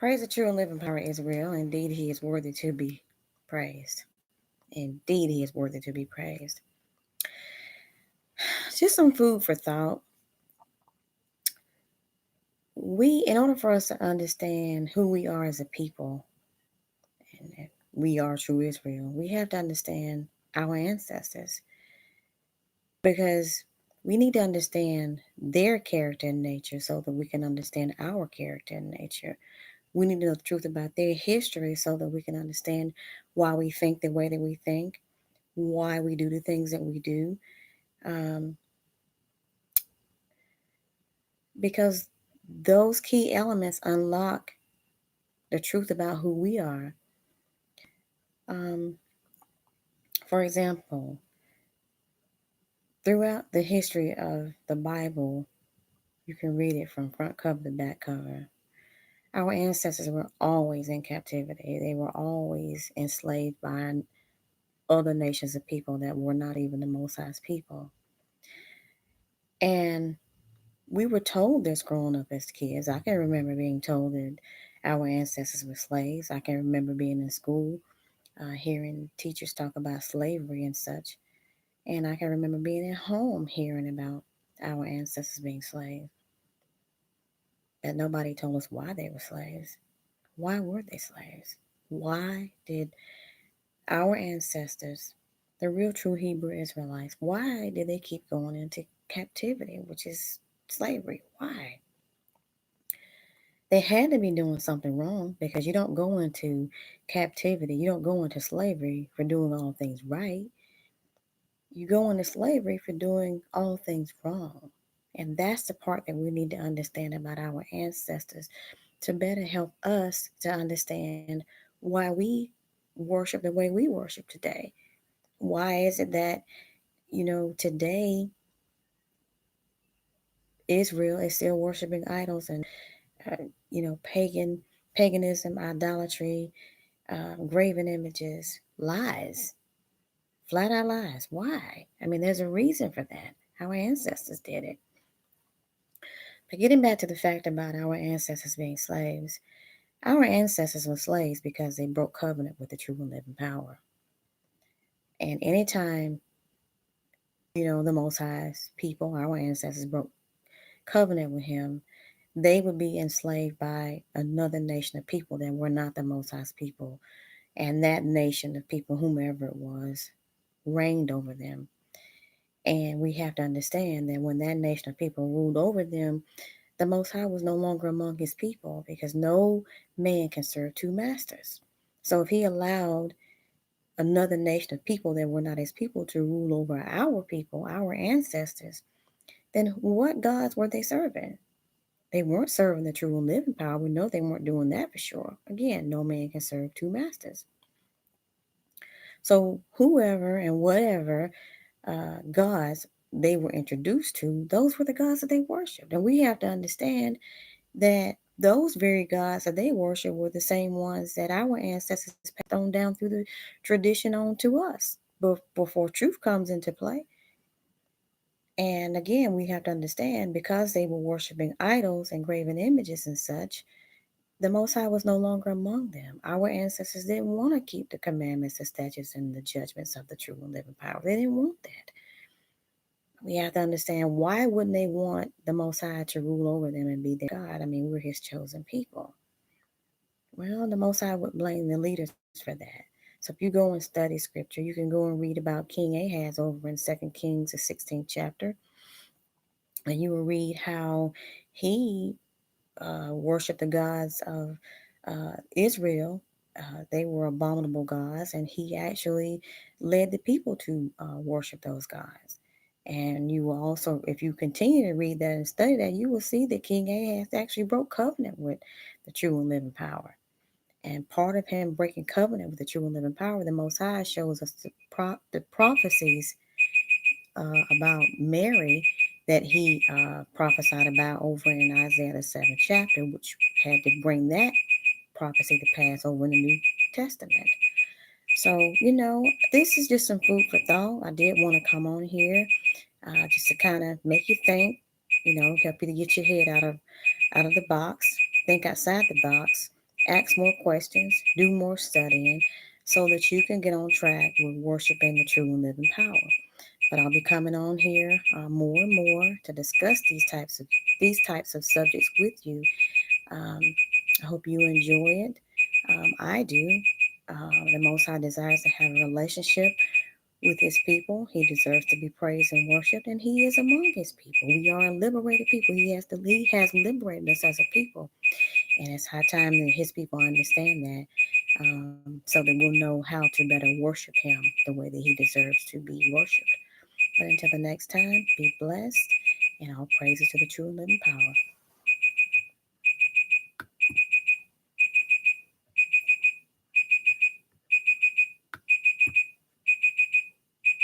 Praise the true and living power is real. Indeed, he is worthy to be praised. Indeed, he is worthy to be praised. Just some food for thought. In order for us to understand who we are as a people, and that we are true Israel, we have to understand our ancestors because we need to understand their character and nature so that we can understand our character and nature. We need to know the truth about their history so that we can understand why we think the way that we think, why we do the things that we do. Um, because those key elements unlock the truth about who we are. Um, for example, throughout the history of the Bible, you can read it from front cover to back cover. Our ancestors were always in captivity. They were always enslaved by other nations of people that were not even the Most High's people. And we were told this growing up as kids. I can remember being told that our ancestors were slaves. I can remember being in school, hearing teachers talk about slavery and such. And I can remember being at home hearing about our ancestors being slaves. But nobody told us why they were slaves. Why were they slaves? Why did our ancestors, the real true Hebrew Israelites, why did they keep going into captivity, which is slavery? Why? They had to be doing something wrong because you don't go into captivity, you don't go into slavery for doing all things right. You go into slavery for doing all things wrong. And that's the part that we need to understand about our ancestors to better help us to understand why we worship the way we worship today. Why is it that, today Israel is still worshiping idols and, uh, paganism, idolatry, graven images, lies, flat out lies. Why? I mean, there's a reason for that. Our ancestors did it. But getting back to the fact about our ancestors being slaves, our ancestors were slaves because they broke covenant with the true and living power. And anytime, the Most High's people, our ancestors, broke covenant with Him, they would be enslaved by another nation of people that were not the Most High's people. And that nation of people, whomever it was, reigned over them. And we have to understand that when that nation of people ruled over them, the Most High was no longer among his people because no man can serve two masters. So if he allowed another nation of people that were not his people to rule over our people, our ancestors, then what gods were they serving? They weren't serving the true and living power. We know they weren't doing that for sure. Again, no man can serve two masters. So whoever and whatever gods they were introduced to, those were the gods that they worshiped. And we have to understand that those very gods that they worship were the same ones that our ancestors passed on down through the tradition on to us before truth comes into play. And again, we have to understand because they were worshiping idols and graven images and such, the Most High was no longer among them. Our ancestors didn't want to keep the commandments, the statutes, and the judgments of the true and living power. They didn't want that. We have to understand why wouldn't they want the Most High to rule over them and be their God? I mean, we're His chosen people. Well, the Most High would blame the leaders for that. So if you go and study scripture, you can go and read about King Ahaz over in Second Kings, the 16th chapter, and you will read how he worshiped the gods of Israel. They were abominable gods, and he actually led the people to worship those gods. And you will also, if you continue to read that and study that, you will see that King Ahaz actually broke covenant with the true and living power. And part of him breaking covenant with the true and living power, the Most High shows us the prophecies about Mary that he prophesied about over in Isaiah the 7th chapter, which had to bring that prophecy to pass over in the New Testament. So, this is just some food for thought. I did want to come on here just to kind of make you think, help you to get your head out of the box, think outside the box, Ask more questions, do more studying, so that you can get on track with worshiping the true and living power. But I'll be coming on here more and more to discuss these types of subjects with you. Um, I hope you enjoy it. I do. The Most High desires to have a relationship with His people. He deserves to be praised and worshipped, and He is among His people. We are a liberated people. He has liberated us as a people, and it's high time that His people understand that, so that we'll know how to better worship Him the way that He deserves to be worshipped. But until the next time, be blessed, and all praises to the true and living power.